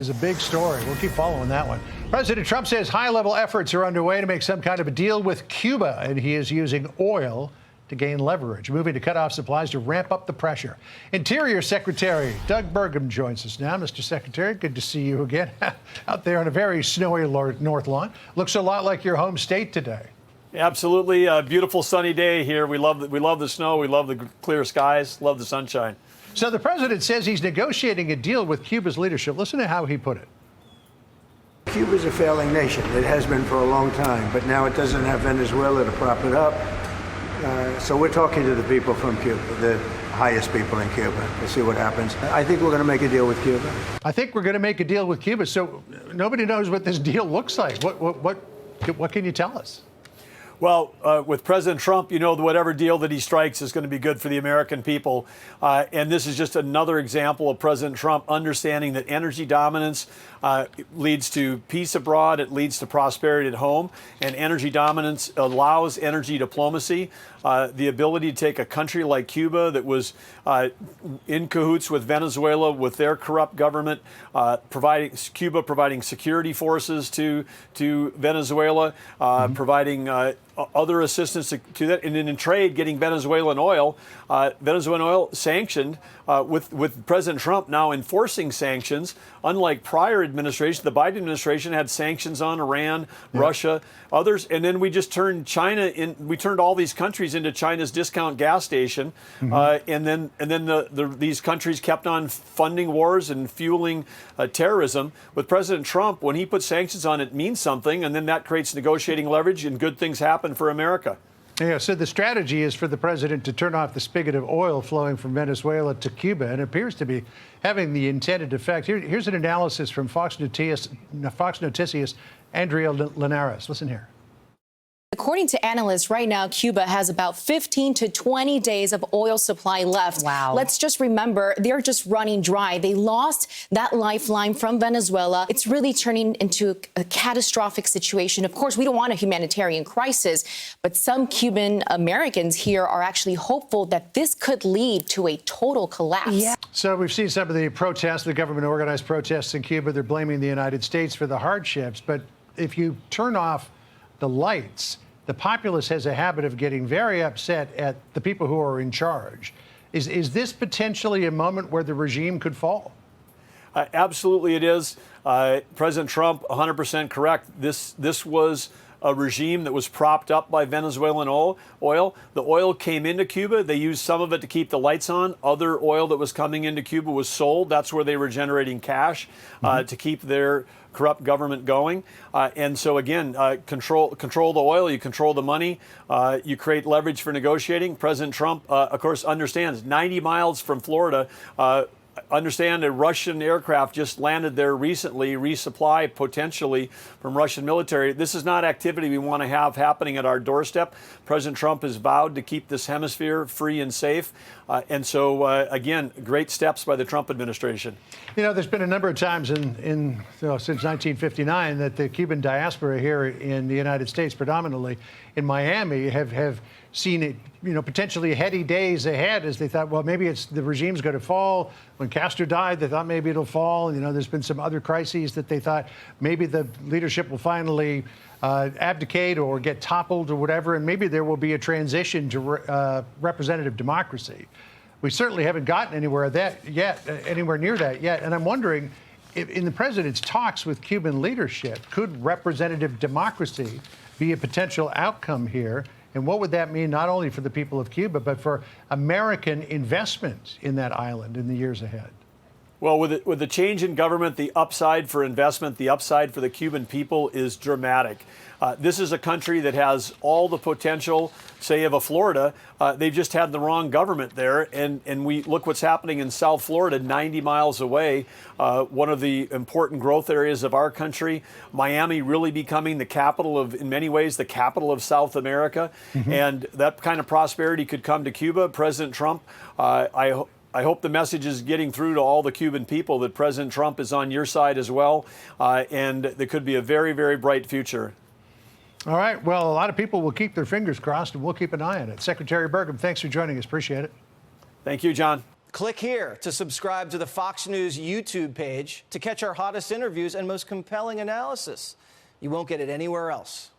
Is a big story. We'll keep following that one. President Trump says high-level efforts are underway to make some kind of a deal with Cuba, and he is using oil to gain leverage, moving to cut off supplies to ramp up the pressure. Interior Secretary Doug Burgum joins us now. Mr. Secretary, good to see you again out there on a very snowy North Lawn. Looks a lot like your home state today. Absolutely, a beautiful sunny day here. We love the snow. We love the clear skies. Love the sunshine. So the president says he's negotiating a deal with Cuba's leadership. Listen to how he put it. Cuba's a failing nation. It has been for a long time, but now it doesn't have Venezuela to prop it up. So we're talking to the people from Cuba, the highest people in Cuba. We'll see what happens. I think we're going to make a deal with Cuba. I think we're going to make a deal with Cuba. So nobody knows what this deal looks like. What can you tell us? Well, with President Trump, you know, whatever deal that he strikes is going to be good for the American people. And this is just another example of President Trump understanding that energy dominance leads to peace abroad. It leads to prosperity at home. And energy dominance allows energy diplomacy, the ability to take a country like Cuba that was in cahoots with Venezuela, with their corrupt government, Cuba providing security forces to Venezuela, providing other assistance to that, and then in trade, getting Venezuelan oil sanctioned with President Trump now enforcing sanctions. Unlike prior administration, the Biden administration had sanctions on Iran, Russia, others, and then we just turned China in. We turned all these countries into China's discount gas station, and then these countries kept on funding wars and fueling terrorism. With President Trump, when he puts sanctions on, it means something, and then that creates negotiating leverage, and good things happen for America. Yeah, so the strategy is for the president to turn off the spigot of oil flowing from Venezuela to Cuba, and it appears to be having the intended effect. Here's an analysis from Fox Noticias' Andrea Linares. Listen here. According to analysts, right now, Cuba has about 15 to 20 days of oil supply left. Wow. Let's just remember, they're just running dry. They lost that lifeline from Venezuela. It's really turning into a catastrophic situation. Of course, we don't want a humanitarian crisis, but some Cuban Americans here are actually hopeful that this could lead to a total collapse. Yeah. So we've seen some of the protests, the government-organized protests in Cuba. They're blaming the United States for the hardships. But if you turn off the lights, the populace has a habit of getting very upset at the people who are in charge. Is this potentially a moment where the regime could fall? Absolutely it is. President Trump, 100% correct. This was a regime that was propped up by Venezuelan oil. The oil came into Cuba. They used some of it to keep the lights on. Other oil that was coming into Cuba was sold. That's where they were generating cash to keep their corrupt government going. And so again, control the oil, you control the money, you create leverage for negotiating. President Trump, of course, understands 90 miles from Florida. Understand a Russian aircraft just landed there recently, resupply potentially from Russian military. This is not activity we want to have happening at our doorstep. President Trump has vowed to keep this hemisphere free and safe. And so, again, great steps by the Trump administration. You know, there's been a number of times since 1959 that the Cuban diaspora here in the United States, predominantly in Miami, have seen it, potentially heady days ahead as they thought, well, maybe the regime's going to fall. When Castro died, they thought maybe it'll fall. There's been some other crises that they thought maybe the leadership will finally abdicate or get toppled or whatever, and maybe there will be a transition to representative democracy. We certainly haven't gotten anywhere near that yet. And I'm wondering, if in the president's talks with Cuban leadership, could representative democracy be a potential outcome here? And what would that mean not only for the people of Cuba, but for American investment in that island in the years ahead? Well, with the change in government, the upside for investment, the upside for the Cuban people is dramatic. This is a country that has all the potential, say, of a Florida. They've just had the wrong government there. And we look what's happening in South Florida, 90 miles away, one of the important growth areas of our country. Miami really becoming the capital of, in many ways, the capital of South America. And that kind of prosperity could come to Cuba. President Trump, I hope the message is getting through to all the Cuban people that President Trump is on your side as well, and there could be a very, very bright future. All right. Well, a lot of people will keep their fingers crossed, and we'll keep an eye on it. Secretary Burgum, thanks for joining us. Appreciate it. Thank you, John. Click here to subscribe to the Fox News YouTube page to catch our hottest interviews and most compelling analysis. You won't get it anywhere else.